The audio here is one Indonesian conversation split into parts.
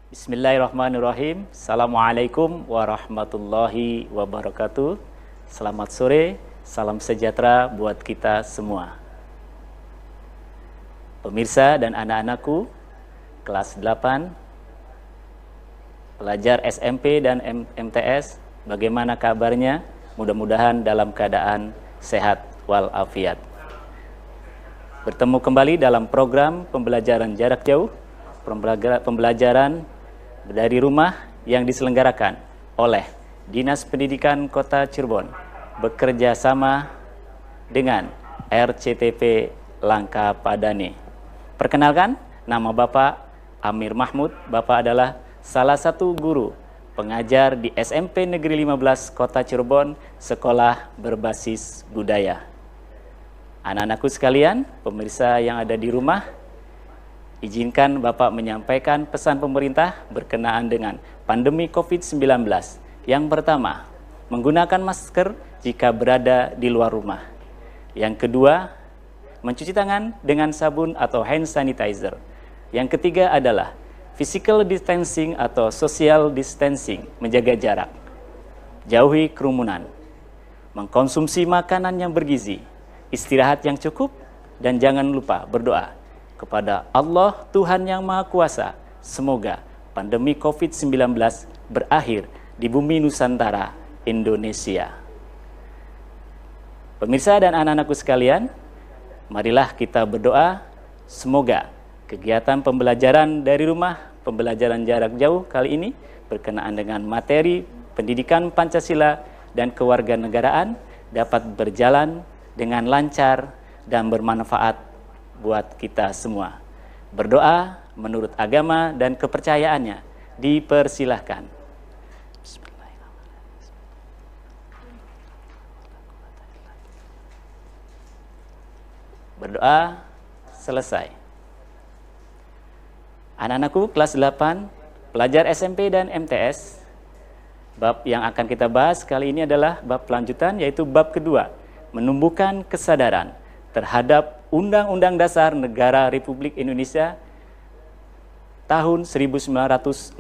Bismillahirrahmanirrahim. Assalamualaikum warahmatullahi wabarakatuh. Selamat sore, salam sejahtera buat kita semua. Pemirsa dan anak-anakku, kelas 8, pelajar SMP dan MTS, bagaimana kabarnya? Mudah-mudahan dalam keadaan sehat walafiat. Bertemu kembali dalam program pembelajaran jarak jauh, pembelajaran dari rumah yang diselenggarakan oleh Dinas Pendidikan Kota Cirebon bekerja sama dengan RCTP Langka Padane. Perkenalkan, nama Bapak Amir Mahmud. Bapak adalah salah satu guru pengajar di SMP Negeri 15 Kota Cirebon, sekolah berbasis budaya. Anak-anakku sekalian, pemirsa yang ada di rumah, izinkan Bapak menyampaikan pesan pemerintah berkenaan dengan pandemi COVID-19. Yang pertama, menggunakan masker jika berada di luar rumah. Yang kedua, mencuci tangan dengan sabun atau hand sanitizer. Yang ketiga adalah physical distancing atau social distancing, menjaga jarak. Jauhi kerumunan. Mengkonsumsi makanan yang bergizi, istirahat yang cukup, dan jangan lupa berdoa kepada Allah Tuhan Yang Maha Kuasa, semoga pandemi COVID-19 berakhir di bumi Nusantara, Indonesia. Pemirsa dan anak-anakku sekalian, marilah kita berdoa, semoga kegiatan pembelajaran dari rumah, pembelajaran jarak jauh kali ini berkenaan dengan materi pendidikan Pancasila dan kewarganegaraan dapat berjalan dengan lancar dan bermanfaat buat kita semua. Berdoa menurut agama dan kepercayaannya dipersilahkan. Berdoa selesai. Anak-anakku kelas 8, pelajar SMP dan MTS, bab yang akan kita bahas kali ini adalah bab lanjutan, yaitu bab kedua, menumbuhkan kesadaran terhadap Undang-Undang Dasar Negara Republik Indonesia tahun 1945.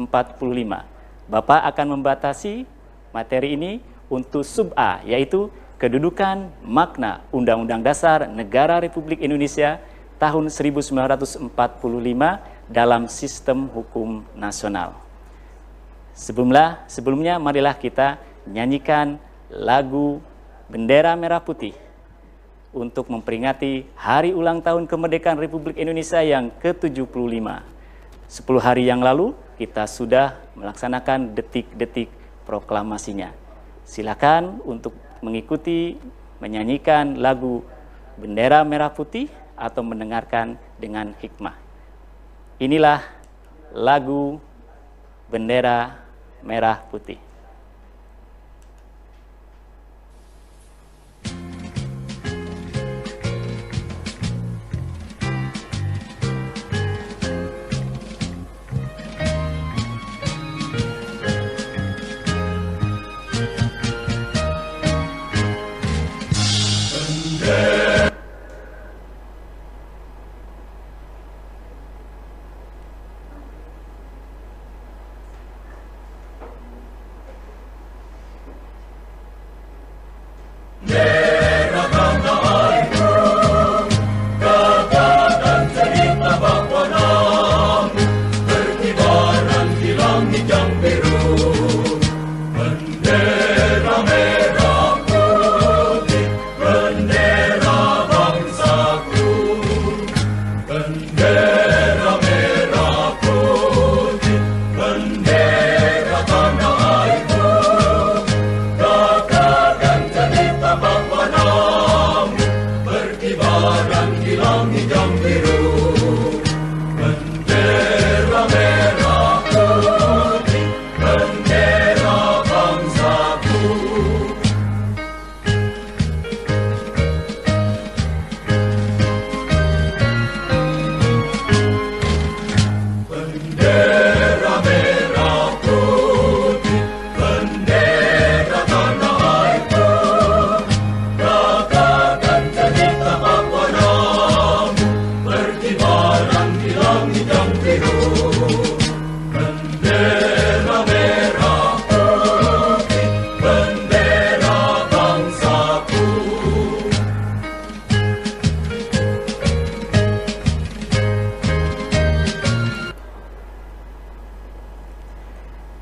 Bapak akan membatasi materi ini untuk sub A, yaitu kedudukan makna Undang-Undang Dasar Negara Republik Indonesia tahun 1945 dalam sistem hukum nasional. Sebelumnya marilah kita nyanyikan lagu Bendera Merah Putih untuk memperingati hari ulang tahun kemerdekaan Republik Indonesia yang ke-75. 10 hari yang lalu kita sudah melaksanakan detik-detik proklamasinya. Silakan untuk mengikuti menyanyikan lagu Bendera Merah Putih atau mendengarkan dengan hikmah. Inilah lagu Bendera Merah Putih.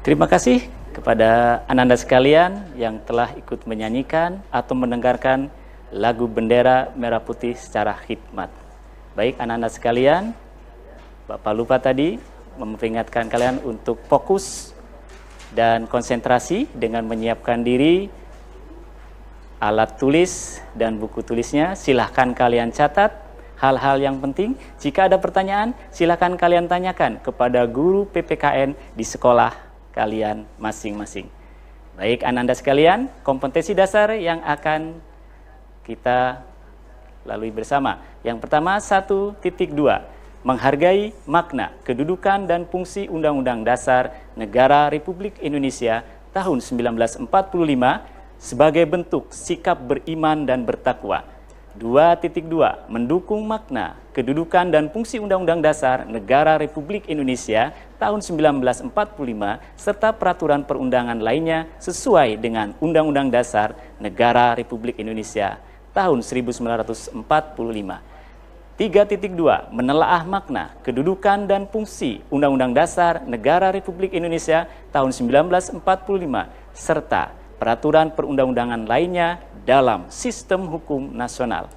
Terima kasih kepada Ananda sekalian yang telah ikut menyanyikan atau mendengarkan lagu Bendera Merah Putih secara khidmat. Baik Ananda sekalian, Bapak lupa tadi memperingatkan kalian untuk fokus dan konsentrasi dengan menyiapkan diri, alat tulis dan buku tulisnya. Silahkan kalian catat hal-hal yang penting. Jika ada pertanyaan, silahkan kalian tanyakan kepada guru PPKN di sekolah kalian masing-masing. Baik Ananda sekalian, kompetensi dasar yang akan kita lalui bersama. Yang pertama 1.2, menghargai makna, kedudukan dan fungsi Undang-Undang Dasar Negara Republik Indonesia tahun 1945 sebagai bentuk sikap beriman dan bertakwa. 2.2, mendukung makna, kedudukan dan fungsi Undang-Undang Dasar Negara Republik Indonesia tahun 1945 serta peraturan perundangan lainnya sesuai dengan Undang-Undang Dasar Negara Republik Indonesia tahun 1945. 3.2, menelaah makna, kedudukan dan fungsi Undang-Undang Dasar Negara Republik Indonesia tahun 1945 serta peraturan perundang-undangan lainnya dalam sistem hukum nasional.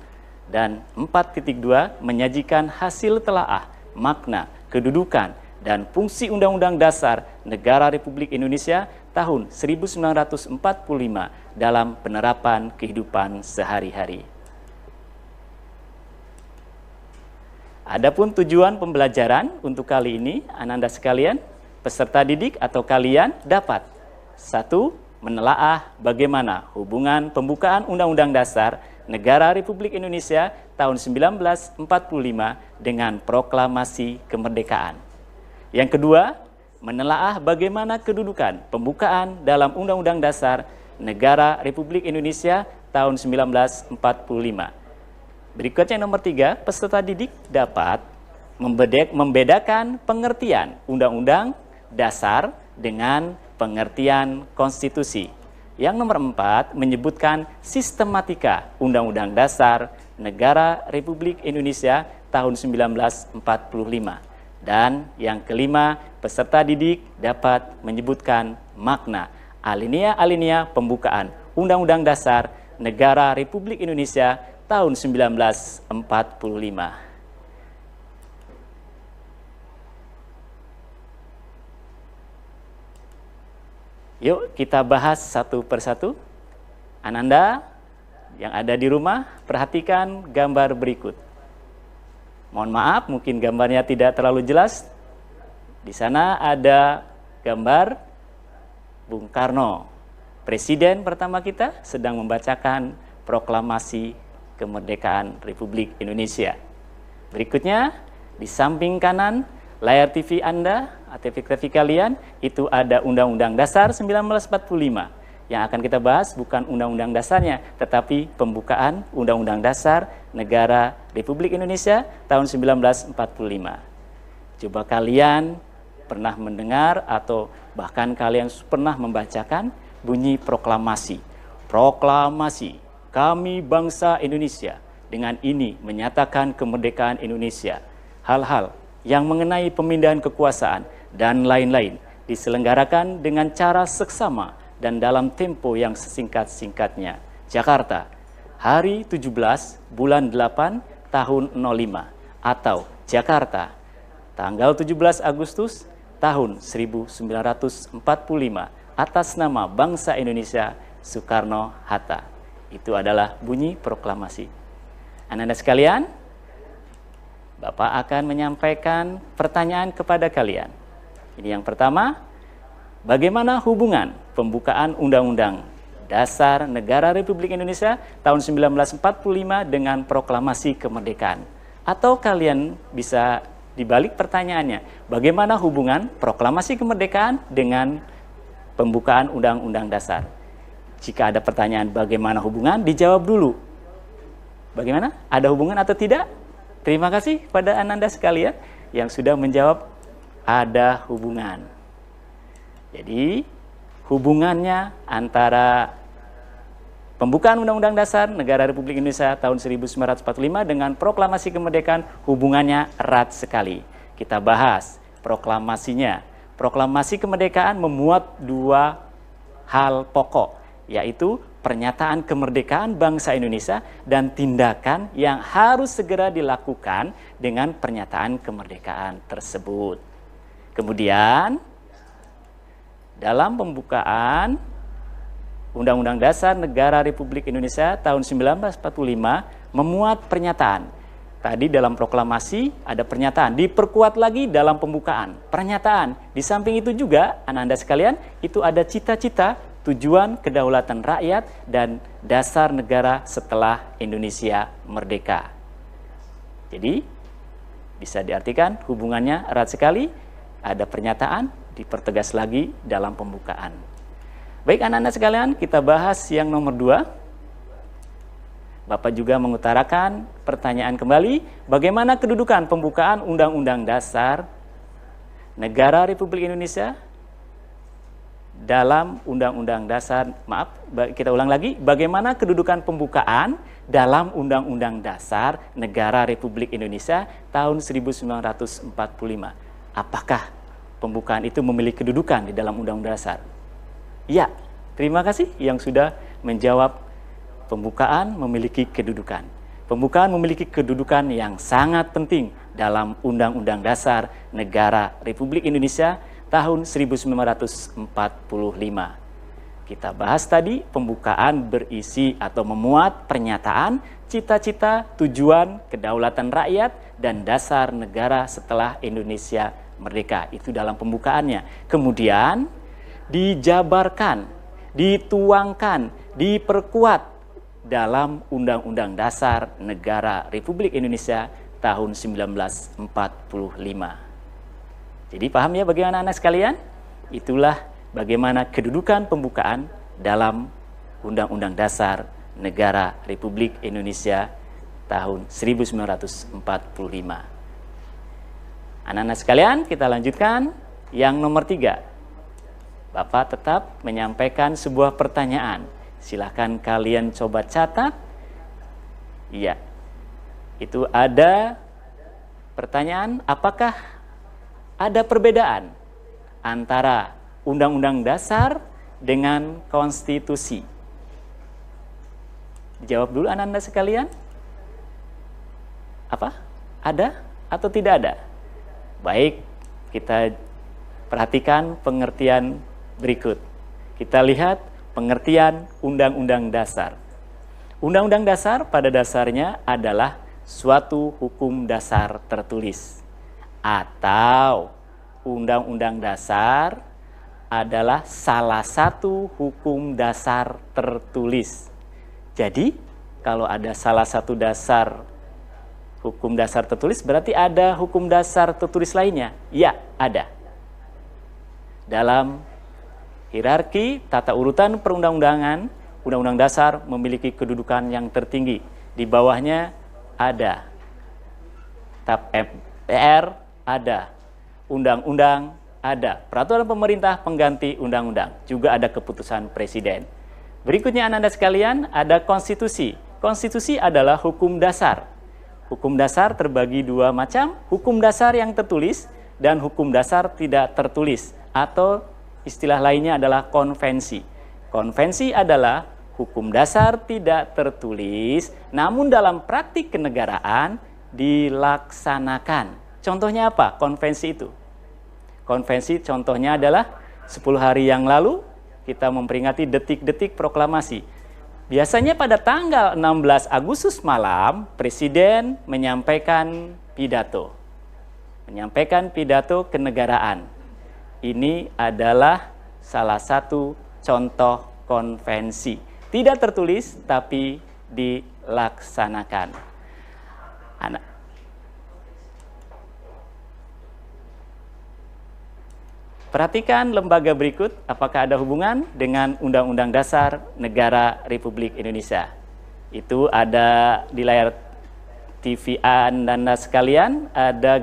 Dan 4.2, menyajikan hasil telaah, makna, kedudukan dan fungsi Undang-Undang Dasar Negara Republik Indonesia tahun 1945 dalam penerapan kehidupan sehari-hari. Adapun tujuan pembelajaran untuk kali ini, Ananda sekalian, peserta didik atau kalian dapat 1. Menelaah bagaimana hubungan pembukaan Undang-Undang Dasar Negara Republik Indonesia tahun 1945 dengan proklamasi kemerdekaan. Yang kedua, menelaah bagaimana kedudukan pembukaan dalam Undang-Undang Dasar Negara Republik Indonesia tahun 1945. Berikutnya nomor 3, peserta didik dapat membedakan pengertian Undang-Undang Dasar dengan pengertian konstitusi. Yang nomor 4, menyebutkan sistematika Undang-Undang Dasar Negara Republik Indonesia tahun 1945. Dan yang kelima, peserta didik dapat menyebutkan makna alinea-alinea pembukaan Undang-Undang Dasar Negara Republik Indonesia tahun 1945. Yuk kita bahas satu persatu. Ananda yang ada di rumah, perhatikan gambar berikut. Mohon maaf, mungkin gambarnya tidak terlalu jelas. Di sana ada gambar Bung Karno, Presiden pertama kita, sedang membacakan proklamasi kemerdekaan Republik Indonesia. Berikutnya, di samping kanan layar TV Anda atau TV kalian, itu ada Undang-Undang Dasar 1945. Yang akan kita bahas bukan Undang-Undang Dasarnya, tetapi pembukaan Undang-Undang Dasar Negara Republik Indonesia tahun 1945. Coba kalian pernah mendengar atau bahkan kalian pernah membacakan bunyi proklamasi. Proklamasi, kami bangsa Indonesia dengan ini menyatakan kemerdekaan Indonesia. Hal-hal yang mengenai pemindahan kekuasaan dan lain-lain diselenggarakan dengan cara seksama dan dalam tempo yang sesingkat-singkatnya. Jakarta, hari 17 bulan 8 tahun 05 atau Jakarta, tanggal 17 Agustus tahun 1945 atas nama bangsa Indonesia Soekarno-Hatta. Itu adalah bunyi proklamasi. Anak-anak sekalian, Bapak akan menyampaikan pertanyaan kepada kalian. Ini yang pertama, bagaimana hubungan pembukaan Undang-Undang Dasar Negara Republik Indonesia tahun 1945 dengan proklamasi kemerdekaan? Atau kalian bisa dibalik pertanyaannya, bagaimana hubungan proklamasi kemerdekaan dengan pembukaan Undang-Undang Dasar? Jika ada pertanyaan bagaimana hubungan, dijawab dulu. Bagaimana? Ada hubungan atau tidak? Terima kasih pada Ananda sekalian yang sudah menjawab ada hubungan. Jadi, hubungannya antara pembukaan Undang-Undang Dasar Negara Republik Indonesia tahun 1945 dengan proklamasi kemerdekaan hubungannya erat sekali. Kita bahas proklamasinya. Proklamasi kemerdekaan memuat dua hal pokok, yaitu pernyataan kemerdekaan bangsa Indonesia dan tindakan yang harus segera dilakukan dengan pernyataan kemerdekaan tersebut. Kemudian, dalam pembukaan Undang-Undang Dasar Negara Republik Indonesia tahun 1945 memuat pernyataan. Tadi dalam proklamasi ada pernyataan, diperkuat lagi dalam pembukaan. Pernyataan, di samping itu juga, anak-anak sekalian, itu ada cita-cita, tujuan kedaulatan rakyat, dan dasar negara setelah Indonesia merdeka. Jadi, bisa diartikan hubungannya erat sekali, ada pernyataan, dipertegas lagi dalam pembukaan. Baik anak-anak sekalian, kita bahas yang nomor 2. Bapak juga mengutarakan pertanyaan kembali, bagaimana kedudukan pembukaan Undang-Undang Dasar Negara Republik Indonesia dalam Undang-Undang Dasar, kita ulang lagi, bagaimana kedudukan pembukaan dalam Undang-Undang Dasar Negara Republik Indonesia tahun 1945. Apakah pembukaan itu memiliki kedudukan di dalam Undang-Undang Dasar? Ya, terima kasih yang sudah menjawab. Pembukaan memiliki kedudukan. Pembukaan memiliki kedudukan yang sangat penting dalam Undang-Undang Dasar Negara Republik Indonesia tahun 1945. Kita bahas tadi, pembukaan berisi atau memuat pernyataan, cita-cita, tujuan, kedaulatan rakyat, dan dasar negara setelah Indonesia merdeka. Itu dalam pembukaannya. Kemudian dijabarkan, dituangkan, diperkuat dalam Undang-Undang Dasar Negara Republik Indonesia tahun 1945. Jadi paham ya bagaimana anak sekalian? Itulah bagaimana kedudukan pembukaan dalam Undang-Undang Dasar Negara Republik Indonesia tahun 1945. Anak-anak sekalian, kita lanjutkan yang nomor 3. Bapak tetap menyampaikan sebuah pertanyaan. Silahkan kalian coba catat. Iya, itu ada pertanyaan, apakah ada perbedaan antara Undang-Undang Dasar dengan konstitusi? Dijawab dulu anak-anak sekalian. Apa? Ada atau tidak ada? Baik, kita perhatikan pengertian berikut. Kita lihat pengertian Undang-Undang Dasar. Undang-Undang Dasar pada dasarnya adalah suatu hukum dasar tertulis. Atau Undang-Undang Dasar adalah salah satu hukum dasar tertulis. Jadi, kalau ada salah satu hukum dasar tertulis, berarti ada hukum dasar tertulis lainnya? Ya, ada. Dalam hierarki tata urutan perundang-undangan, Undang-Undang Dasar memiliki kedudukan yang tertinggi. Di bawahnya ada TAP MPR, ada undang-undang, ada peraturan pemerintah pengganti undang-undang, juga ada keputusan presiden. Berikutnya anak-anak sekalian, ada konstitusi. Konstitusi adalah hukum dasar. Hukum dasar terbagi dua macam, hukum dasar yang tertulis dan hukum dasar tidak tertulis, atau istilah lainnya adalah konvensi. Konvensi adalah hukum dasar tidak tertulis, namun dalam praktik kenegaraan dilaksanakan. Contohnya apa konvensi itu? Konvensi contohnya adalah 10 hari yang lalu kita memperingati detik-detik proklamasi. Biasanya pada tanggal 16 Agustus malam, Presiden menyampaikan pidato. Menyampaikan pidato kenegaraan. Ini adalah salah satu contoh konvensi. Tidak tertulis, tapi dilaksanakan. Perhatikan lembaga berikut, apakah ada hubungan dengan Undang-Undang Dasar Negara Republik Indonesia. Itu ada di layar TV Anda sekalian, ada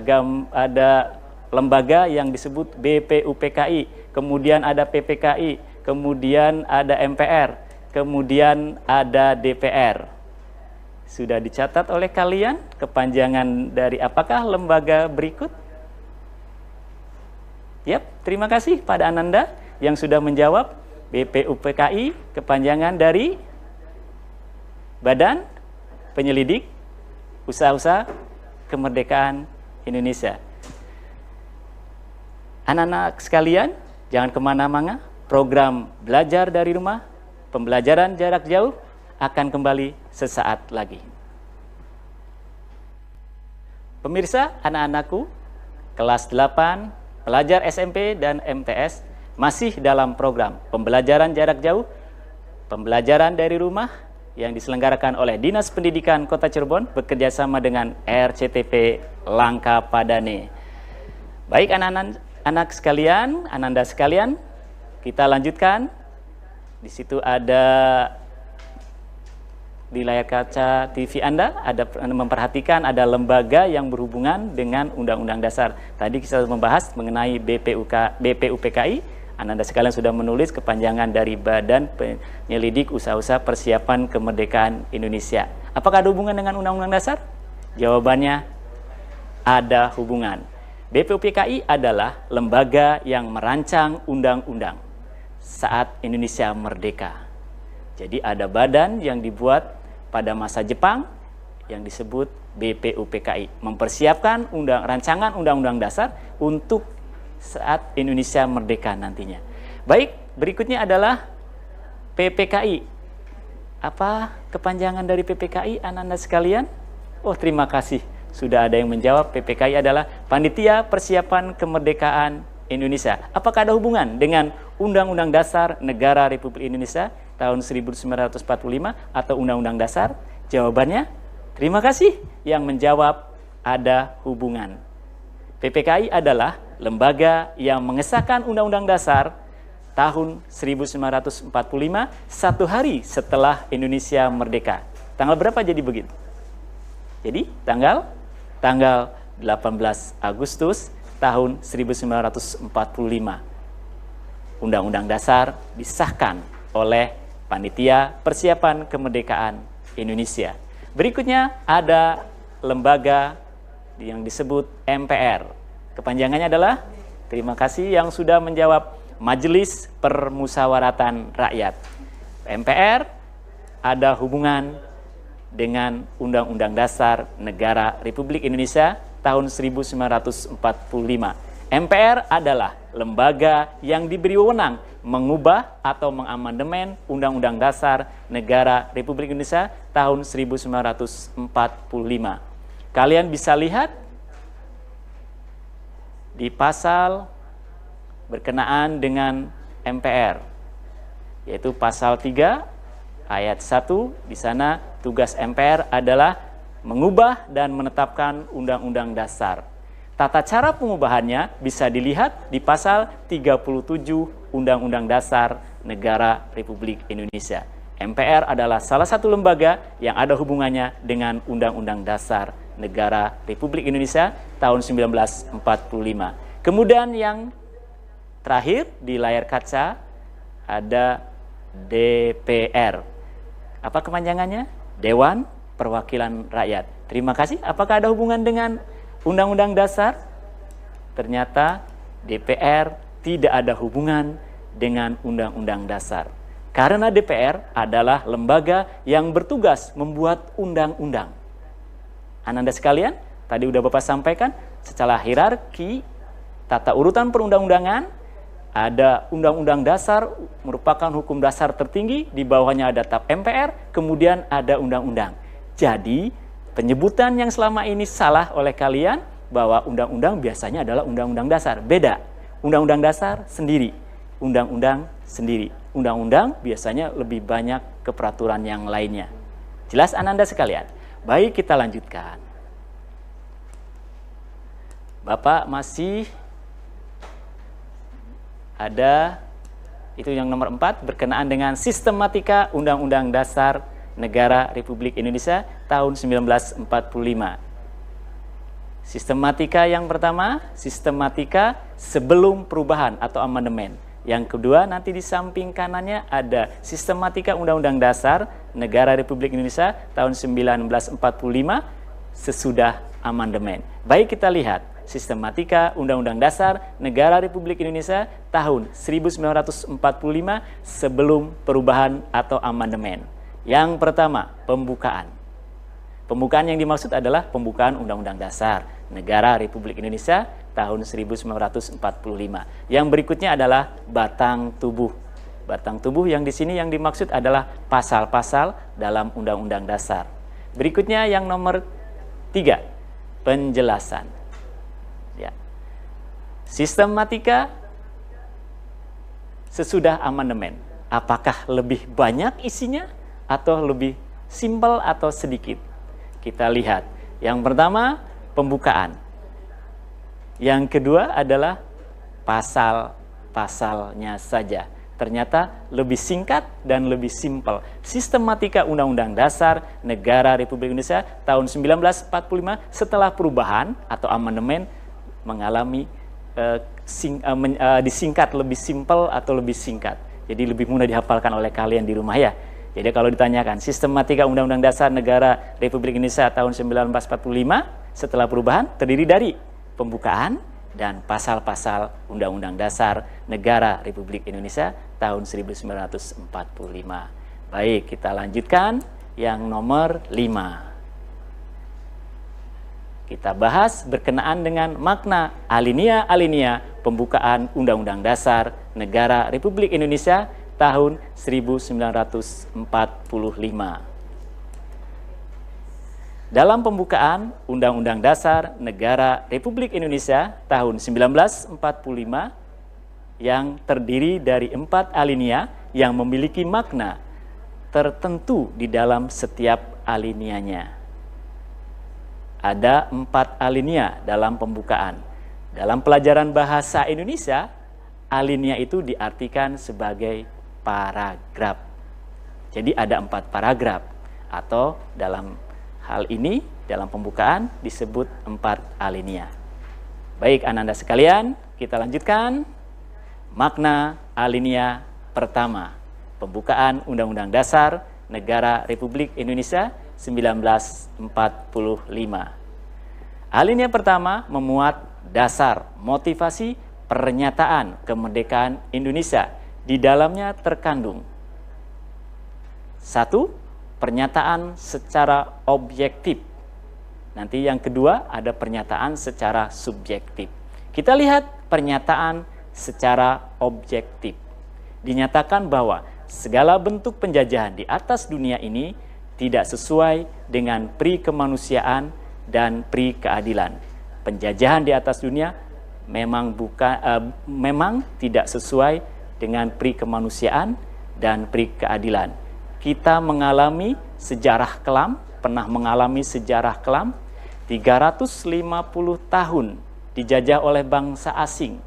lembaga yang disebut BPUPKI, kemudian ada PPKI, kemudian ada MPR, kemudian ada DPR. Sudah dicatat oleh kalian kepanjangan dari apakah lembaga berikut? Yap, terima kasih pada Ananda yang sudah menjawab. BPUPKI kepanjangan dari Badan Penyelidik Usaha-usaha Kemerdekaan Indonesia. Anak-anak sekalian, jangan kemana-mana. Program belajar dari rumah, pembelajaran jarak jauh akan kembali sesaat lagi. Pemirsa, anak-anakku, kelas 8, pelajar SMP dan MTS masih dalam program pembelajaran jarak jauh, pembelajaran dari rumah yang diselenggarakan oleh Dinas Pendidikan Kota Cirebon bekerjasama dengan RCTP Langkapadane. Baik anak-anak sekalian, Ananda sekalian, kita lanjutkan. Di situ ada di layar kaca TV Anda, ada memperhatikan ada lembaga yang berhubungan dengan Undang-Undang Dasar. Tadi kita membahas mengenai BPUPKI. Anda sekalian sudah menulis kepanjangan dari Badan Penyelidik Usaha-usaha Persiapan Kemerdekaan Indonesia. Apakah ada hubungan dengan Undang-Undang Dasar? Jawabannya ada hubungan. BPUPKI adalah lembaga yang merancang undang-undang saat Indonesia merdeka. Jadi ada badan yang dibuat pada masa Jepang yang disebut BPUPKI, mempersiapkan rancangan undang-undang dasar untuk saat Indonesia merdeka nantinya. Baik, berikutnya adalah PPKI. Apa kepanjangan dari PPKI, anak-anak sekalian? Oh, terima kasih. Sudah ada yang menjawab. PPKI adalah Panitia Persiapan Kemerdekaan Indonesia. Apakah ada hubungan dengan Undang-Undang Dasar Negara Republik Indonesia tahun 1945 atau Undang-Undang Dasar? Jawabannya, terima kasih. Yang menjawab ada hubungan. PPKI adalah lembaga yang mengesahkan Undang-Undang Dasar tahun 1945 satu hari setelah Indonesia merdeka. Tanggal berapa jadi begitu? Jadi tanggal 18 Agustus tahun 1945. Undang-Undang Dasar disahkan oleh Panitia Persiapan Kemerdekaan Indonesia. Berikutnya ada lembaga yang disebut MPR. Kepanjangannya adalah, terima kasih yang sudah menjawab, Majelis Permusyawaratan Rakyat. MPR ada hubungan dengan Undang-Undang Dasar Negara Republik Indonesia tahun 1945. MPR adalah lembaga yang diberi wewenang mengubah atau mengamandemen Undang-Undang Dasar Negara Republik Indonesia tahun 1945. Kalian bisa lihat di pasal berkenaan dengan MPR, yaitu pasal 3 ayat 1. Di sana tugas MPR adalah mengubah dan menetapkan Undang-Undang Dasar. Tata cara pengubahannya bisa dilihat di pasal 37 Undang-Undang Dasar Negara Republik Indonesia. MPR adalah salah satu lembaga yang ada hubungannya dengan Undang-Undang Dasar Negara Republik Indonesia tahun 1945. Kemudian yang terakhir di layar kaca ada DPR. Apa kepanjangannya? Dewan Perwakilan Rakyat. Terima kasih. Apakah ada hubungan dengan Undang-Undang Dasar? Ternyata DPR tidak ada hubungan dengan Undang-Undang Dasar. Karena DPR adalah lembaga yang bertugas membuat undang-undang. Ananda sekalian, tadi udah Bapak sampaikan, secara hierarki tata urutan perundang-undangan, ada Undang-Undang Dasar merupakan hukum dasar tertinggi, di bawahnya ada TAP MPR, kemudian ada undang-undang. Jadi, penyebutan yang selama ini salah oleh kalian bahwa undang-undang biasanya adalah Undang-Undang Dasar. Beda. Undang-Undang Dasar sendiri, undang-undang sendiri. Undang-undang biasanya lebih banyak ke peraturan yang lainnya. Jelas Ananda sekalian? Baik, kita lanjutkan. Bapak masih ada, itu yang nomor 4, berkenaan dengan sistematika Undang-Undang Dasar Negara Republik Indonesia tahun 1945. Sistematika yang pertama, sistematika sebelum perubahan atau amandemen. Yang kedua, nanti di samping kanannya ada sistematika Undang-Undang Dasar Negara Republik Indonesia tahun 1945 sesudah amandemen. Baik, kita lihat Sistematika Undang-Undang Dasar Negara Republik Indonesia tahun 1945 sebelum perubahan atau amandemen. Yang pertama, pembukaan. Pembukaan yang dimaksud adalah pembukaan Undang-Undang Dasar Negara Republik Indonesia tahun 1945. Yang berikutnya adalah batang tubuh. Batang tubuh yang di sini yang dimaksud adalah pasal-pasal dalam Undang-Undang Dasar. Berikutnya yang nomor 3, penjelasan. Ya. Sistematika sesudah amandemen. Apakah lebih banyak isinya atau lebih simpel atau sedikit? Kita lihat. Yang pertama, pembukaan. Yang kedua adalah pasal-pasalnya saja. Ternyata lebih singkat dan lebih simpel. Sistematika Undang-Undang Dasar Negara Republik Indonesia tahun 1945 setelah perubahan atau amandemen mengalami disingkat lebih simpel atau lebih singkat. Jadi lebih mudah dihafalkan oleh kalian di rumah ya. Jadi kalau ditanyakan sistematika Undang-Undang Dasar Negara Republik Indonesia tahun 1945 setelah perubahan terdiri dari pembukaan dan pasal-pasal Undang-Undang Dasar Negara Republik Indonesia tahun 1945. Baik, kita lanjutkan yang nomor 5. Kita bahas berkenaan dengan makna alinea-alinea pembukaan Undang-Undang Dasar Negara Republik Indonesia tahun 1945. Dalam pembukaan Undang-Undang Dasar Negara Republik Indonesia tahun 1945 yang terdiri dari 4 alinea yang memiliki makna tertentu di dalam setiap alineanya. Ada 4 alinea dalam pembukaan. Dalam pelajaran bahasa Indonesia, alinea itu diartikan sebagai paragraf. Jadi ada 4 paragraf atau dalam hal ini dalam pembukaan disebut 4 alinea. Baik anak-anak sekalian, kita lanjutkan. Makna alinea pertama, pembukaan Undang-Undang Dasar Negara Republik Indonesia 1945. Alinea pertama memuat dasar motivasi pernyataan kemerdekaan Indonesia. Di dalamnya terkandung 1. Pernyataan secara objektif. Nanti yang kedua ada pernyataan secara subjektif. Kita lihat pernyataan secara objektif. Dinyatakan bahwa segala bentuk penjajahan di atas dunia ini tidak sesuai dengan pri kemanusiaan dan pri keadilan. Penjajahan di atas dunia memang tidak sesuai dengan pri kemanusiaan dan pri keadilan. Kita mengalami sejarah kelam, pernah mengalami sejarah kelam, 350 tahun dijajah oleh bangsa asing,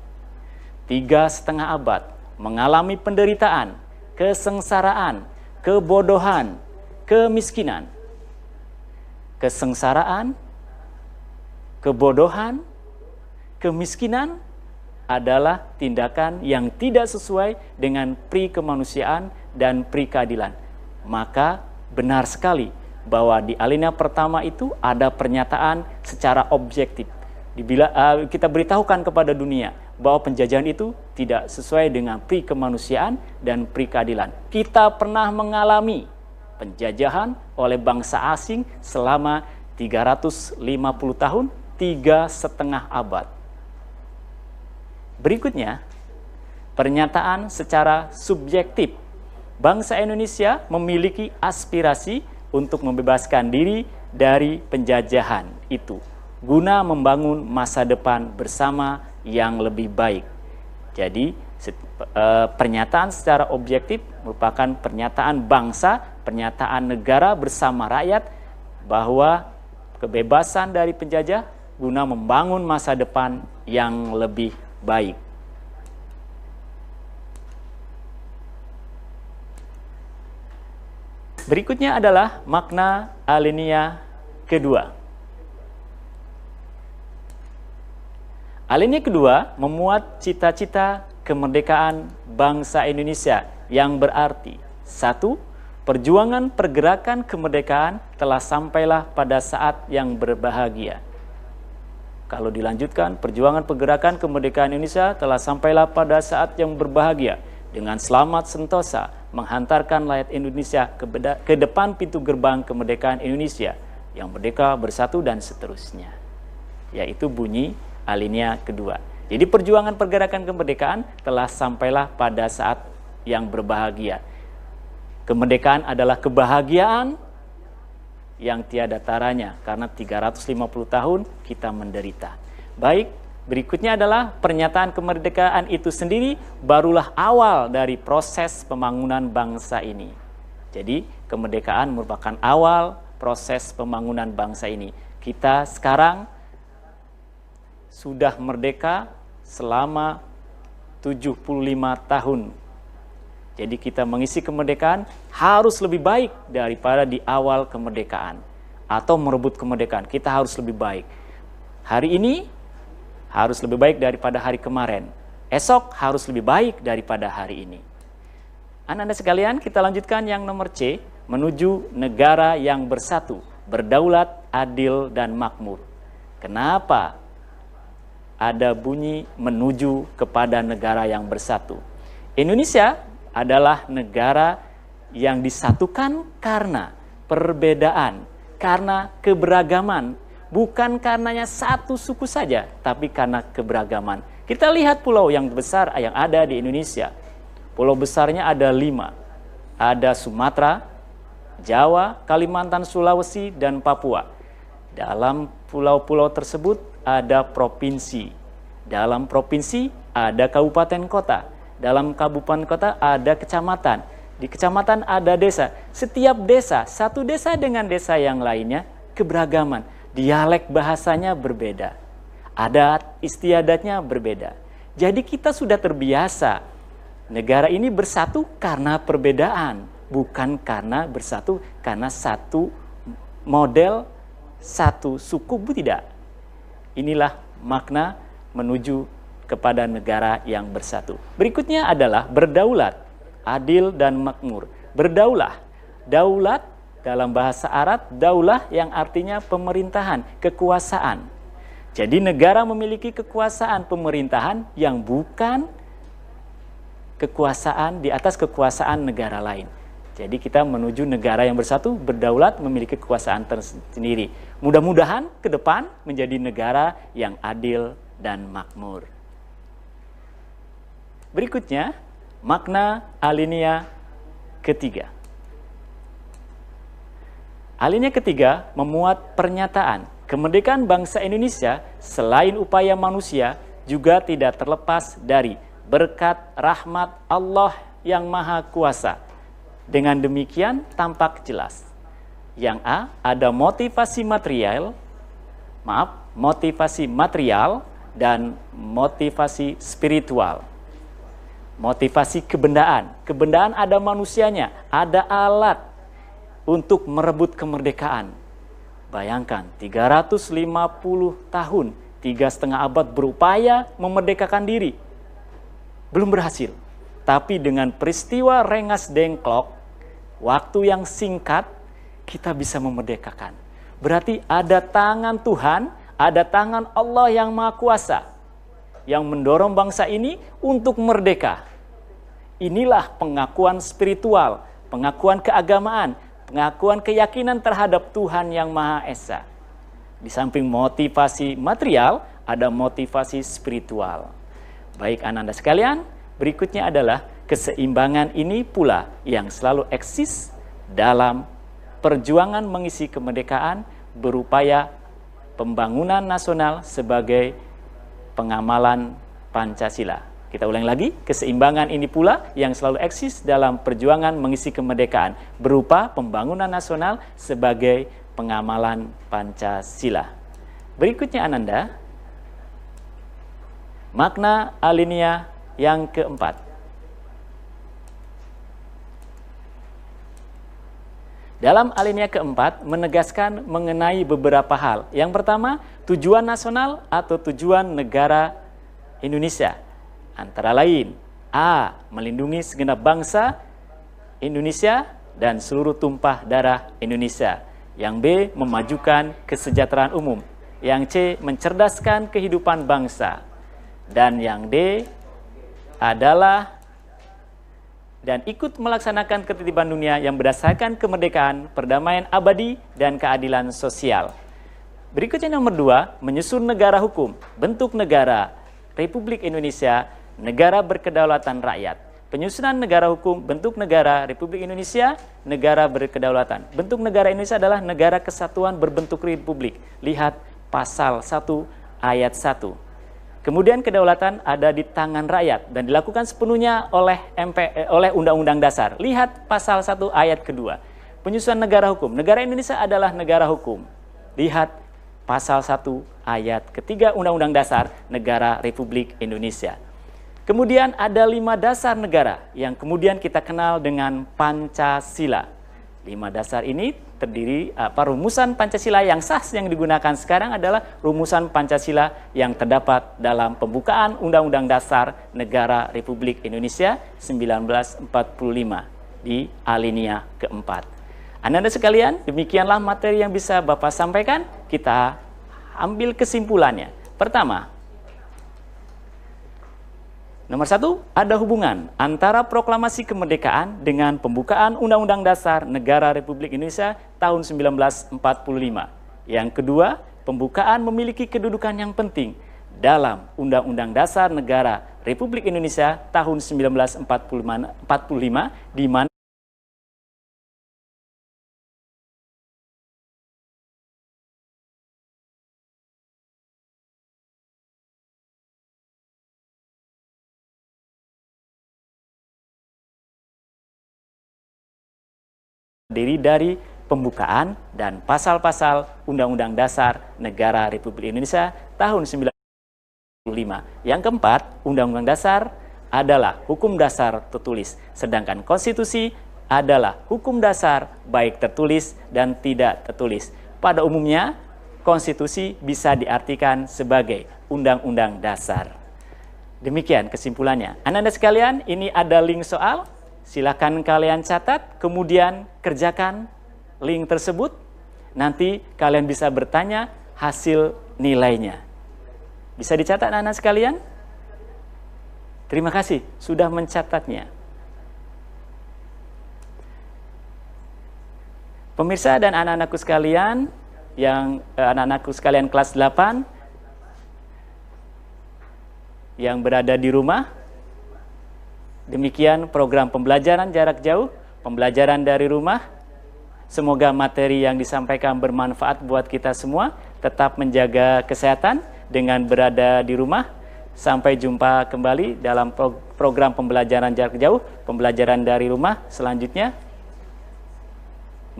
3,5 abad mengalami penderitaan, kesengsaraan, kebodohan, kemiskinan. Kesengsaraan, kebodohan, kemiskinan adalah tindakan yang tidak sesuai dengan pri kemanusiaan dan pri keadilan. Maka benar sekali bahwa di alinea pertama itu ada pernyataan secara objektif. Kita beritahukan kepada dunia bahwa penjajahan itu tidak sesuai dengan pri kemanusiaan dan pri keadilan. Kita pernah mengalami penjajahan oleh bangsa asing selama 350 tahun, 3,5 abad. Berikutnya, pernyataan secara subjektif. Bangsa Indonesia memiliki aspirasi untuk membebaskan diri dari penjajahan itu, guna membangun masa depan bersama yang lebih baik. Jadi, pernyataan secara objektif merupakan pernyataan bangsa, pernyataan negara bersama rakyat bahwa kebebasan dari penjajah guna membangun masa depan yang lebih baik. Berikutnya adalah makna alinea kedua. Alinea kedua memuat cita-cita kemerdekaan bangsa Indonesia yang berarti 1. Perjuangan pergerakan kemerdekaan telah sampailah pada saat yang berbahagia. Kalau dilanjutkan, perjuangan pergerakan kemerdekaan Indonesia telah sampailah pada saat yang berbahagia dengan selamat sentosa menghantarkan rakyat Indonesia ke depan pintu gerbang kemerdekaan Indonesia yang merdeka, bersatu, dan seterusnya. Yaitu bunyi alinea kedua. Jadi perjuangan pergerakan kemerdekaan telah sampailah pada saat yang berbahagia. Kemerdekaan adalah kebahagiaan yang tiada taranya karena 350 tahun kita menderita. Baik, berikutnya adalah pernyataan kemerdekaan itu sendiri barulah awal dari proses pembangunan bangsa ini. Jadi, kemerdekaan merupakan awal proses pembangunan bangsa ini. Kita sekarang sudah merdeka selama 75 tahun. Jadi kita mengisi kemerdekaan harus lebih baik daripada di awal kemerdekaan. Atau merebut kemerdekaan, kita harus lebih baik. Hari ini harus lebih baik daripada hari kemarin. Esok harus lebih baik daripada hari ini. Anak-anak sekalian, kita lanjutkan yang nomor C, menuju negara yang bersatu, berdaulat, adil, dan makmur. Kenapa ada bunyi menuju kepada negara yang bersatu? Indonesia adalah negara yang disatukan karena perbedaan, karena keberagaman, bukan karenanya satu suku saja, tapi karena keberagaman. Kita lihat pulau yang besar yang ada di Indonesia. Pulau besarnya ada 5. Ada Sumatera, Jawa, Kalimantan, Sulawesi, dan Papua. Dalam pulau-pulau tersebut ada provinsi. Dalam provinsi ada kabupaten kota. Dalam kabupaten kota ada kecamatan. Di kecamatan ada desa. Setiap desa, satu desa dengan desa yang lainnya, keberagaman. Dialek bahasanya berbeda. Adat istiadatnya berbeda. Jadi kita sudah terbiasa. Negara ini bersatu karena perbedaan. Bukan karena bersatu karena satu model, satu suku, tidak. Inilah makna menuju kepada negara yang bersatu. Berikutnya adalah berdaulat, adil, dan makmur. Berdaulah, daulat dalam bahasa Arab, daulah yang artinya pemerintahan, kekuasaan. Jadi negara memiliki kekuasaan pemerintahan yang bukan kekuasaan di atas kekuasaan negara lain. Jadi kita menuju negara yang bersatu, berdaulat, memiliki kekuasaan tersendiri. Mudah-mudahan ke depan menjadi negara yang adil dan makmur. Berikutnya, makna alinea ketiga. Alinea ketiga memuat pernyataan kemerdekaan bangsa Indonesia selain upaya manusia juga tidak terlepas dari berkat rahmat Allah yang Maha Kuasa. Dengan demikian tampak jelas. Yang A, ada motivasi material dan motivasi spiritual. Motivasi kebendaan. Kebendaan ada manusianya, ada alat untuk merebut kemerdekaan. Bayangkan, 350 tahun, 3,5 abad berupaya memerdekakan diri. Belum berhasil. Tapi dengan peristiwa Rengas Dengklok, waktu yang singkat, kita bisa memerdekakan. Berarti ada tangan Tuhan, ada tangan Allah yang Maha Kuasa yang mendorong bangsa ini untuk merdeka. Inilah pengakuan spiritual, pengakuan keagamaan, pengakuan keyakinan terhadap Tuhan yang Maha Esa. Di samping motivasi material, ada motivasi spiritual. Baik anak-anak sekalian, berikutnya adalah keseimbangan ini pula yang selalu eksis dalam perjuangan mengisi kemerdekaan, berupaya pembangunan nasional sebagai pengamalan Pancasila. Kita ulang lagi, keseimbangan ini pula yang selalu eksis dalam perjuangan mengisi kemerdekaan, berupa pembangunan nasional sebagai pengamalan Pancasila. Berikutnya Ananda, makna alinea yang keempat. Dalam alinea keempat menegaskan mengenai beberapa hal. Yang pertama, tujuan nasional atau tujuan negara Indonesia. Antara lain, A. Melindungi segenap bangsa Indonesia dan seluruh tumpah darah Indonesia. Yang B. Memajukan kesejahteraan umum. Yang C, mencerdaskan kehidupan bangsa. Dan yang D adalah dan ikut melaksanakan ketertiban dunia yang berdasarkan kemerdekaan, perdamaian abadi, dan keadilan sosial. Berikutnya nomor 2, menyusun negara hukum. Bentuk negara Republik Indonesia, negara berkedaulatan rakyat. Penyusunan negara hukum, bentuk negara Republik Indonesia, negara berkedaulatan. Bentuk negara Indonesia adalah negara kesatuan berbentuk republik. Lihat pasal 1 ayat 1. Kemudian kedaulatan ada di tangan rakyat dan dilakukan sepenuhnya oleh Undang-Undang Dasar. Lihat pasal 1 ayat kedua. Penyusunan negara hukum. Negara Indonesia adalah negara hukum. Lihat pasal 1 ayat ketiga Undang-Undang Dasar Negara Republik Indonesia. Kemudian ada 5 dasar negara yang kemudian kita kenal dengan Pancasila. 5 dasar ini terdiri, rumusan Pancasila yang sah yang digunakan sekarang adalah rumusan Pancasila yang terdapat dalam pembukaan Undang-Undang Dasar Negara Republik Indonesia 1945 di alinea keempat. Anda-anda sekalian, demikianlah materi yang bisa Bapak sampaikan. Kita ambil kesimpulannya. Pertama, nomor 1, ada hubungan antara proklamasi kemerdekaan dengan pembukaan Undang-Undang Dasar Negara Republik Indonesia tahun 1945. Yang kedua, pembukaan memiliki kedudukan yang penting dalam Undang-Undang Dasar Negara Republik Indonesia tahun 1945 di mana terdiri dari pembukaan dan pasal-pasal Undang-Undang Dasar Negara Republik Indonesia tahun 1945. Yang keempat, Undang-Undang Dasar adalah hukum dasar tertulis, sedangkan konstitusi adalah hukum dasar baik tertulis dan tidak tertulis. Pada umumnya, konstitusi bisa diartikan sebagai undang-undang dasar. Demikian kesimpulannya. Anda-anda sekalian, ini ada link soal. Silakan kalian catat, kemudian kerjakan link tersebut. Nanti kalian bisa bertanya hasil nilainya. Bisa dicatat anak-anak sekalian? Terima kasih sudah mencatatnya. Pemirsa dan anak-anakku sekalian, anak-anakku sekalian kelas 8 yang berada di rumah, demikian program pembelajaran jarak jauh, pembelajaran dari rumah. Semoga materi yang disampaikan bermanfaat buat kita semua. Tetap menjaga kesehatan dengan berada di rumah. Sampai jumpa kembali dalam program pembelajaran jarak jauh, pembelajaran dari rumah selanjutnya.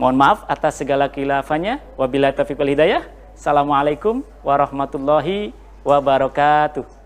Mohon maaf atas segala khilafahnya. Wabillahi taufiq wal hidayah. Assalamualaikum warahmatullahi wabarakatuh.